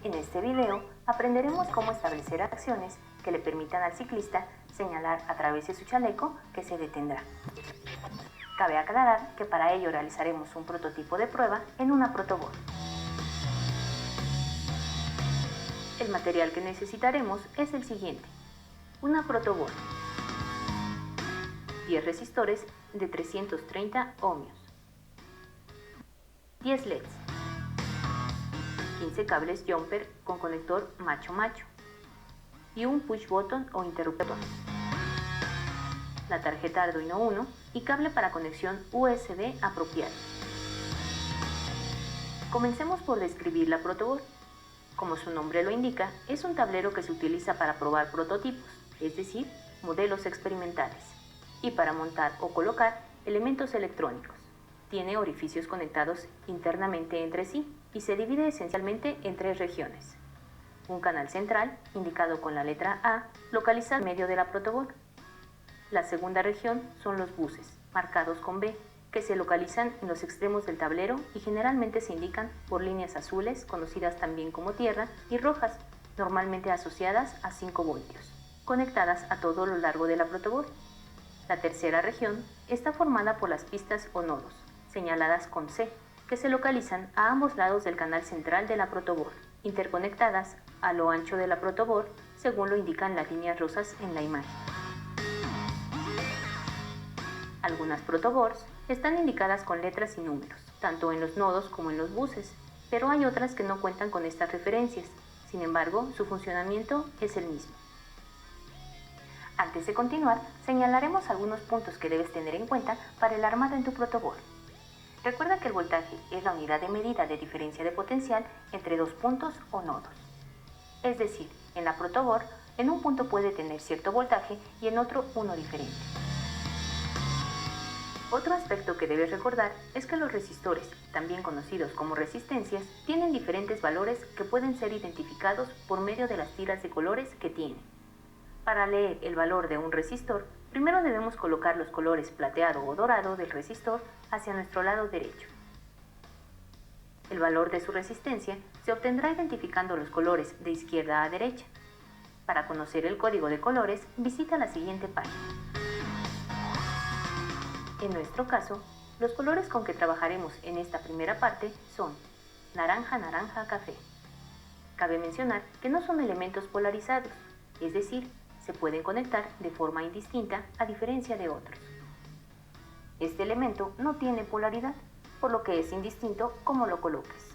En este video aprenderemos cómo establecer acciones que le permitan al ciclista señalar a través de su chaleco que se detendrá. Cabe aclarar que para ello realizaremos un prototipo de prueba en una protoboard. El material que necesitaremos es el siguiente: una protoboard, 10 resistores de 330 ohmios, 10 LEDs, 15 cables jumper con conector macho-macho y un push button o interruptor, la tarjeta Arduino Uno y cable para conexión USB apropiado. Comencemos por describir la protoboard. Como su nombre lo indica, es un tablero que se utiliza para probar prototipos, es decir, modelos experimentales, y para montar o colocar elementos electrónicos. Tiene orificios conectados internamente entre sí y se divide esencialmente en 3 regiones. Un canal central, indicado con la letra A, localizado en medio de la protoboard. La segunda región son los buses, marcados con B, que se localizan en los extremos del tablero y generalmente se indican por líneas azules, conocidas también como tierra, y rojas, normalmente asociadas a 5 voltios, conectadas a todo lo largo de la protoboard. La tercera región está formada por las pistas o nodos, señaladas con C, que se localizan a ambos lados del canal central de la protoboard, interconectadas a lo ancho de la protoboard, según lo indican las líneas rosas en la imagen. Algunas protoboards están indicadas con letras y números, tanto en los nodos como en los buses, pero hay otras que no cuentan con estas referencias. Sin embargo, su funcionamiento es el mismo. Antes de continuar, señalaremos algunos puntos que debes tener en cuenta para el armado en tu protoboard. Recuerda que el voltaje es la unidad de medida de diferencia de potencial entre dos puntos o nodos. Es decir, en la protoboard, en un punto puede tener cierto voltaje y en otro uno diferente. Otro aspecto que debes recordar es que los resistores, también conocidos como resistencias, tienen diferentes valores que pueden ser identificados por medio de las tiras de colores que tienen. Para leer el valor de un resistor, primero debemos colocar los colores plateado o dorado del resistor hacia nuestro lado derecho. El valor de su resistencia se obtendrá identificando los colores de izquierda a derecha. Para conocer el código de colores, visita la siguiente página. En nuestro caso, los colores con que trabajaremos en esta primera parte son naranja, naranja, café. Cabe mencionar que no son elementos polarizados, es decir, se pueden conectar de forma indistinta a diferencia de otros. Este elemento no tiene polaridad, por lo que es indistinto cómo lo coloques.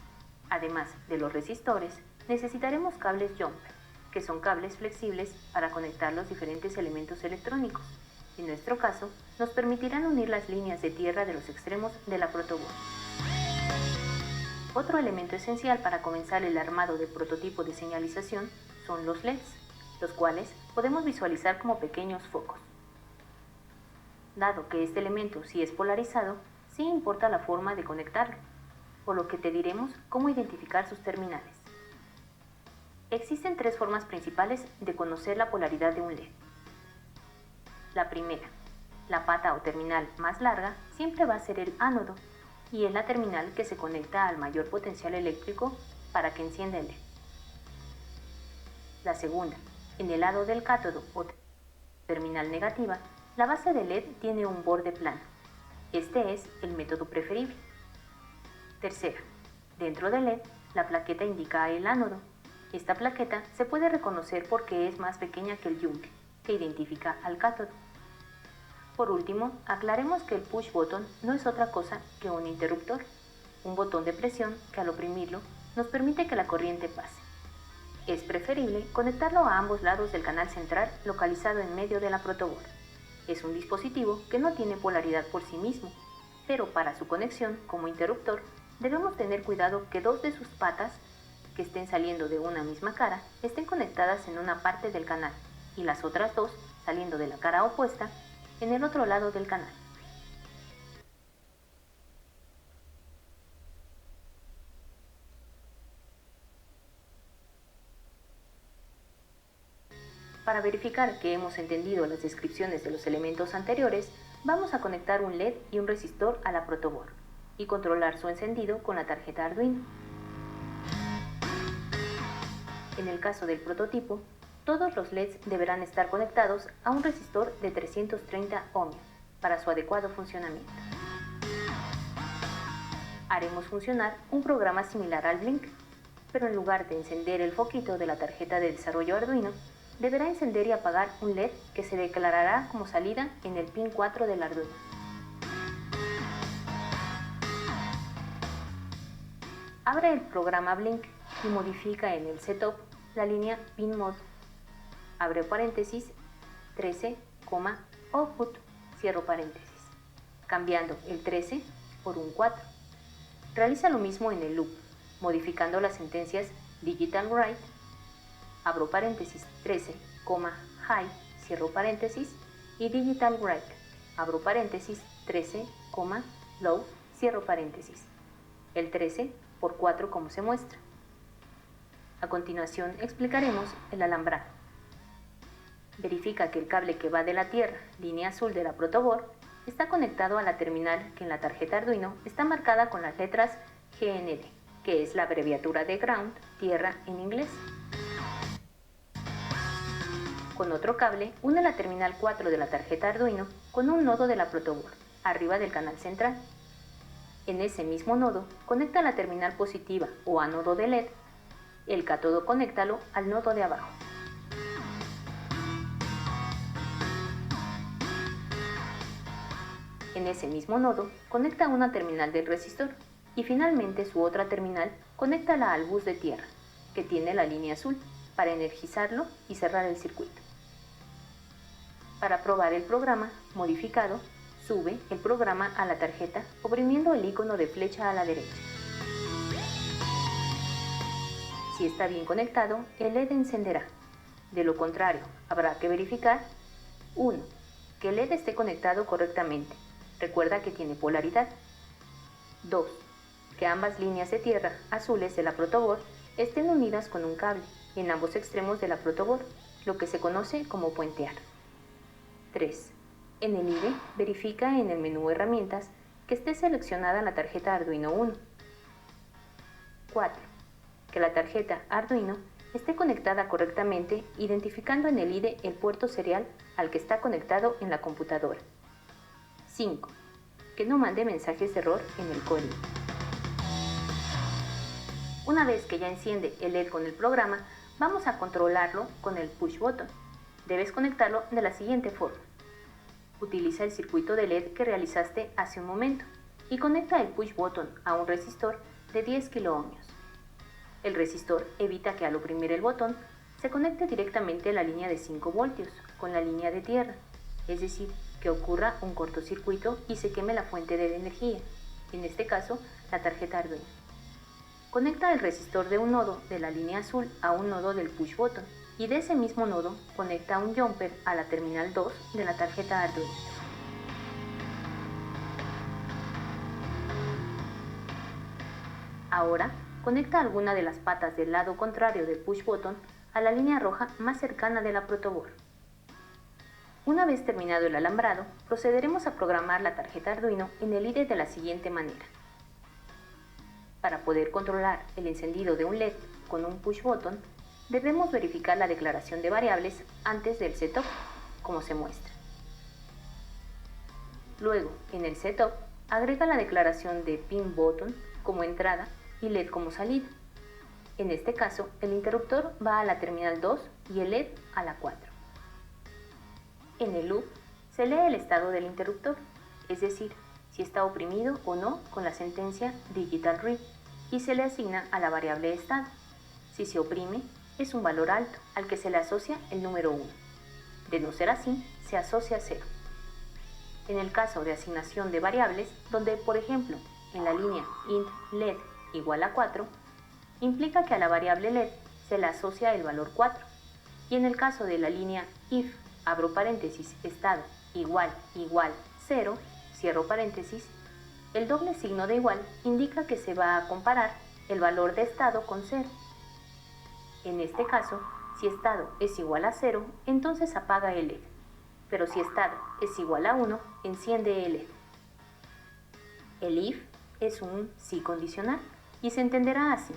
Además de los resistores, necesitaremos cables jumper, que son cables flexibles para conectar los diferentes elementos electrónicos. En nuestro caso, nos permitirán unir las líneas de tierra de los extremos de la protoboard. Otro elemento esencial para comenzar el armado de prototipo de señalización son los LEDs, los cuales podemos visualizar como pequeños focos. Dado que este elemento sí es polarizado, sí importa la forma de conectarlo, por lo que te diremos cómo identificar sus terminales. Existen 3 formas principales de conocer la polaridad de un LED. La primera, la pata o terminal más larga siempre va a ser el ánodo y es la terminal que se conecta al mayor potencial eléctrico para que encienda el LED. La segunda, en el lado del cátodo o terminal negativa, la base del LED tiene un borde plano. Este es el método preferible. Tercera, dentro del LED, la plaqueta indica el ánodo. Esta plaqueta se puede reconocer porque es más pequeña que el yunque, que identifica al cátodo. Por último, aclaremos que el push button no es otra cosa que un interruptor, un botón de presión que al oprimirlo nos permite que la corriente pase. Es preferible conectarlo a ambos lados del canal central localizado en medio de la protoboard. Es un dispositivo que no tiene polaridad por sí mismo, pero para su conexión como interruptor debemos tener cuidado que 2 de sus patas que estén saliendo de una misma cara estén conectadas en una parte del canal y las otras 2 saliendo de la cara opuesta en el otro lado del canal. Para verificar que hemos entendido las descripciones de los elementos anteriores, vamos a conectar un LED y un resistor a la protoboard y controlar su encendido con la tarjeta Arduino. En el caso del prototipo, todos los LEDs deberán estar conectados a un resistor de 330 ohmios para su adecuado funcionamiento. Haremos funcionar un programa similar al Blink, pero en lugar de encender el foquito de la tarjeta de desarrollo Arduino, deberá encender y apagar un LED que se declarará como salida en el pin 4 del Arduino. Abre el programa Blink y modifica en el setup la línea pin mode, abre paréntesis, 13, output, cierro paréntesis, cambiando el 13 por un 4. Realiza lo mismo en el loop, modificando las sentencias digital write, abro paréntesis, 13, high, cierro paréntesis, y digital write, abro paréntesis, 13, low, cierro paréntesis. El 13 por 4 como se muestra. A continuación explicaremos el alambrado. Verifica que el cable que va de la tierra, línea azul de la protoboard, está conectado a la terminal que en la tarjeta Arduino está marcada con las letras GND, que es la abreviatura de ground, tierra en inglés. Con otro cable, une la terminal 4 de la tarjeta Arduino con un nodo de la protoboard, arriba del canal central. En ese mismo nodo, conecta la terminal positiva o ánodo de LED. El cátodo conéctalo al nodo de abajo. En ese mismo nodo, conecta una terminal del resistor y finalmente su otra terminal conéctala al bus de tierra, que tiene la línea azul, para energizarlo y cerrar el circuito. Para probar el programa modificado, sube el programa a la tarjeta oprimiendo el icono de flecha a la derecha. Si está bien conectado, el LED encenderá. De lo contrario, habrá que verificar 1. Que el LED esté conectado correctamente. Recuerda que tiene polaridad. 2. Que ambas líneas de tierra azules de la protoboard estén unidas con un cable en ambos extremos de la protoboard, lo que se conoce como puentear. 3. En el IDE, verifica en el menú Herramientas que esté seleccionada la tarjeta Arduino 1. 4. Que la tarjeta Arduino esté conectada correctamente, identificando en el IDE el puerto serial al que está conectado en la computadora. 5. Que no mande mensajes de error en el código. Una vez que ya enciende el LED con el programa, vamos a controlarlo con el push button. Debes conectarlo de la siguiente forma. Utiliza el circuito de LED que realizaste hace un momento y conecta el push button a un resistor de 10 kiloohmios. El resistor evita que al oprimir el botón se conecte directamente la línea de 5 voltios con la línea de tierra, es decir, que ocurra un cortocircuito y se queme la fuente de energía, en este caso la tarjeta Arduino. Conecta el resistor de un nodo de la línea azul a un nodo del push button y de ese mismo nodo conecta un jumper a la terminal 2 de la tarjeta Arduino. Ahora, conecta alguna de las patas del lado contrario del push button a la línea roja más cercana de la protoboard. Una vez terminado el alambrado, procederemos a programar la tarjeta Arduino en el IDE de la siguiente manera. Para poder controlar el encendido de un LED con un push button, debemos verificar la declaración de variables antes del setup, como se muestra. Luego, en el setup, agrega la declaración de pin button como entrada y LED como salida. En este caso, el interruptor va a la terminal 2 y el LED a la 4. En el loop, se lee el estado del interruptor, es decir, si está oprimido o no con la sentencia digital read, y se le asigna a la variable estado. Si se oprime, es un valor alto al que se le asocia el número 1. De no ser así, se asocia 0. En el caso de asignación de variables, donde por ejemplo en la línea int LED igual a 4, implica que a la variable LED se le asocia el valor 4. Y en el caso de la línea if, abro paréntesis, estado igual 0, cierro paréntesis, el doble signo de igual indica que se va a comparar el valor de estado con 0. En este caso, si estado es igual a 0, entonces apaga el LED. Pero si estado es igual a 1, enciende el LED. El if es un si condicional y se entenderá así.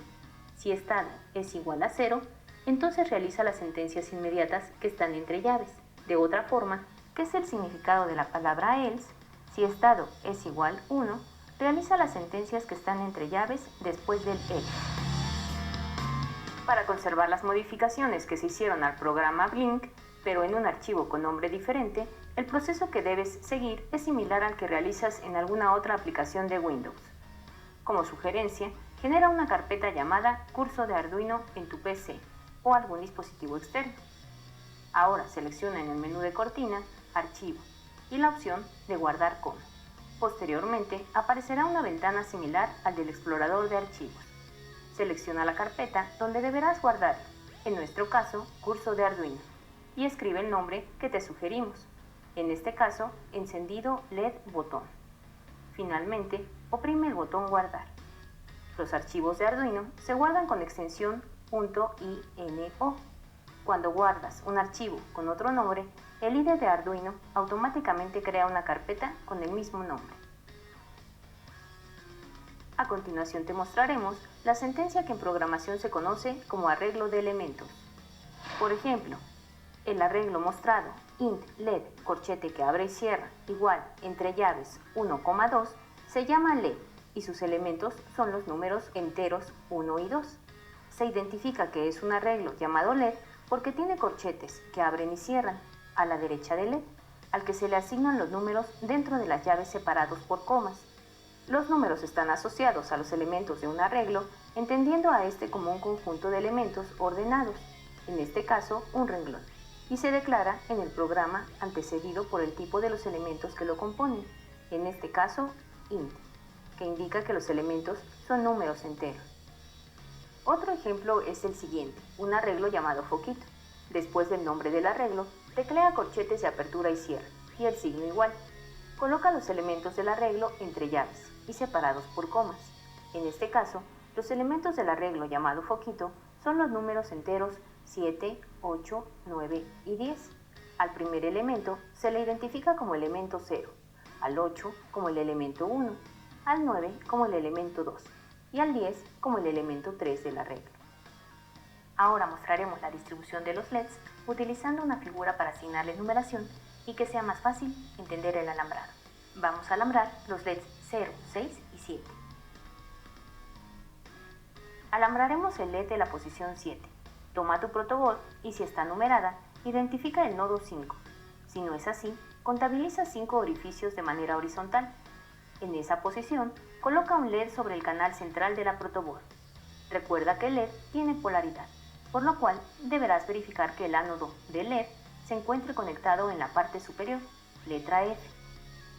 Si estado es igual a 0, entonces realiza las sentencias inmediatas que están entre llaves. De otra forma, ¿qué es el significado de la palabra else? Si estado es igual 1, realiza las sentencias que están entre llaves después del else. Para conservar las modificaciones que se hicieron al programa Blink, pero en un archivo con nombre diferente, el proceso que debes seguir es similar al que realizas en alguna otra aplicación de Windows. Como sugerencia, genera una carpeta llamada Curso de Arduino en tu PC o algún dispositivo externo. Ahora selecciona en el menú de cortina Archivo y la opción de Guardar como. Posteriormente aparecerá una ventana similar al del explorador de archivos. Selecciona la carpeta donde deberás guardar, en nuestro caso, Curso de Arduino, y escribe el nombre que te sugerimos, en este caso, encendido LED botón. Finalmente, oprime el botón Guardar. Los archivos de Arduino se guardan con extensión .ino. Cuando guardas un archivo con otro nombre, el IDE de Arduino automáticamente crea una carpeta con el mismo nombre. A continuación te mostraremos la sentencia que en programación se conoce como arreglo de elementos. Por ejemplo, el arreglo mostrado int led corchete que abre y cierra igual entre llaves 1,2 se llama led y sus elementos son los números enteros 1 y 2. Se identifica que es un arreglo llamado led porque tiene corchetes que abren y cierran a la derecha del led, al que se le asignan los números dentro de las llaves separados por comas. Los números están asociados a los elementos de un arreglo, entendiendo a este como un conjunto de elementos ordenados, en este caso un renglón, y se declara en el programa antecedido por el tipo de los elementos que lo componen, en este caso int, que indica que los elementos son números enteros. Otro ejemplo es el siguiente, un arreglo llamado foquito. Después del nombre del arreglo, teclea corchetes de apertura y cierre, y el signo igual. Coloca los elementos del arreglo entre llaves y separados por comas. En este caso, los elementos del arreglo llamado foquito son los números enteros 7, 8, 9 y 10. Al primer elemento se le identifica como elemento 0, al 8 como el elemento 1, al 9 como el elemento 2 y al 10 como el elemento 3 del arreglo. Ahora mostraremos la distribución de los LEDs utilizando una figura para asignarles numeración y que sea más fácil entender el alambrado. Vamos a alambrar los LEDs 0, 6 y 7. Alambraremos el LED de la posición 7. Toma tu protoboard y si está numerada, identifica el nodo 5. Si no es así, contabiliza 5 orificios de manera horizontal. En esa posición, coloca un LED sobre el canal central de la protoboard. Recuerda que el LED tiene polaridad, por lo cual deberás verificar que el ánodo del LED se encuentre conectado en la parte superior, letra F,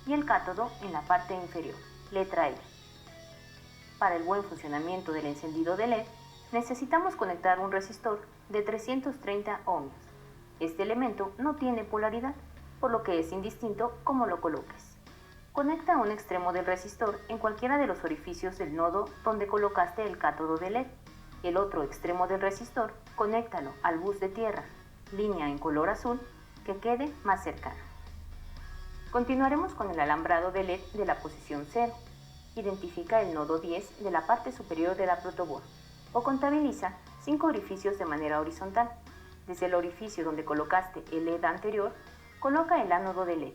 y el cátodo en la parte inferior, letra L. Para el buen funcionamiento del encendido de LED, necesitamos conectar un resistor de 330 ohmios. Este elemento no tiene polaridad, por lo que es indistinto cómo lo coloques. Conecta un extremo del resistor en cualquiera de los orificios del nodo donde colocaste el cátodo de LED. El otro extremo del resistor, conéctalo al bus de tierra, línea en color azul, que quede más cercano. Continuaremos con el alambrado de LED de la posición 0. Identifica el nodo 10 de la parte superior de la protoboard o contabiliza 5 orificios de manera horizontal. Desde el orificio donde colocaste el LED anterior, coloca el ánodo de LED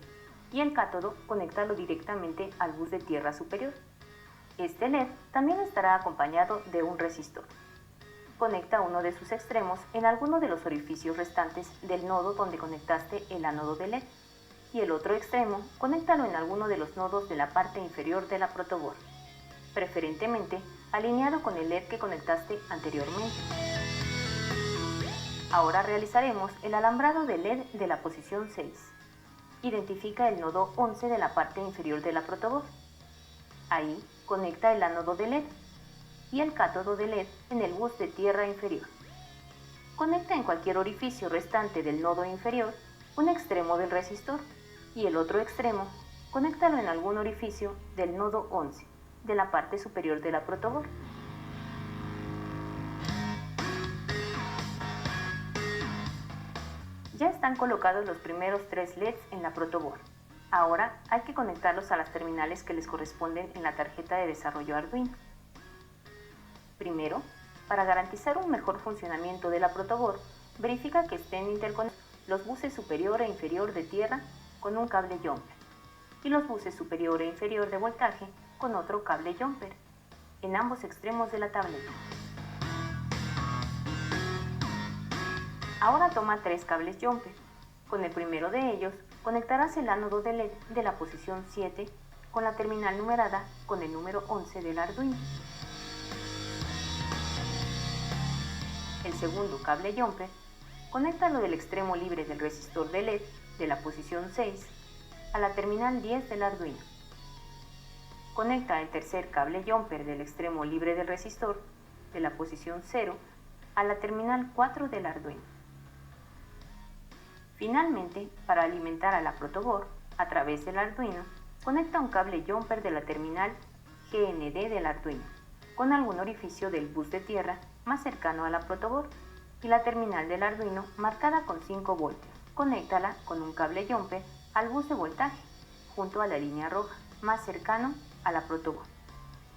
y el cátodo conéctalo directamente al bus de tierra superior. Este LED también estará acompañado de un resistor. Conecta uno de sus extremos en alguno de los orificios restantes del nodo donde conectaste el ánodo de LED y el otro extremo conéctalo en alguno de los nodos de la parte inferior de la protoboard, preferentemente alineado con el LED que conectaste anteriormente. Ahora realizaremos el alambrado de LED de la posición 6. Identifica el nodo 11 de la parte inferior de la protoboard. Ahí conecta el ánodo de LED y el cátodo de LED en el bus de tierra inferior. Conecta en cualquier orificio restante del nodo inferior un extremo del resistor y el otro extremo conéctalo en algún orificio del nodo 11 de la parte superior de la protoboard. Ya están colocados los primeros 3 LEDs en la protoboard. Ahora hay que conectarlos a las terminales que les corresponden en la tarjeta de desarrollo Arduino. Primero, Para garantizar un mejor funcionamiento de la protoboard, verifica que estén interconectados los buses superior e inferior de tierra con un cable jumper y los buses superior e inferior de voltaje con otro cable jumper en ambos extremos de la tableta. Ahora toma 3 cables jumper. Con el primero de ellos conectarás el ánodo de LED de la posición 7 con la terminal numerada con el número 11 del Arduino. El segundo cable jumper, conéctalo del extremo libre del resistor de LED de la posición 6 a la terminal 10 del Arduino. Conecta el tercer cable jumper del extremo libre del resistor de la posición 0 a la terminal 4 del Arduino. Finalmente, para alimentar a la protoboard a través del Arduino, conecta un cable jumper de la terminal GND del Arduino con algún orificio del bus de tierra más cercano a la protoboard y la terminal del Arduino marcada con 5 voltios. Conéctala con un cable jumper al bus de voltaje junto a la línea roja más cercano a la protoboard.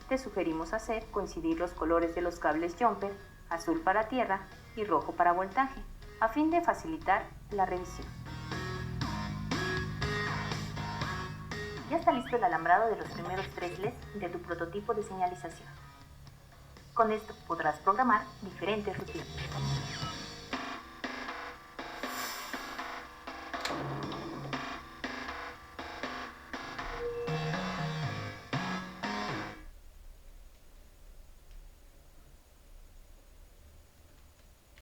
Te sugerimos hacer coincidir los colores de los cables jumper, azul para tierra y rojo para voltaje, a fin de facilitar la revisión. Ya está listo el alambrado de los primeros 3 LEDs de tu prototipo de señalización. Con esto podrás programar diferentes rutinas.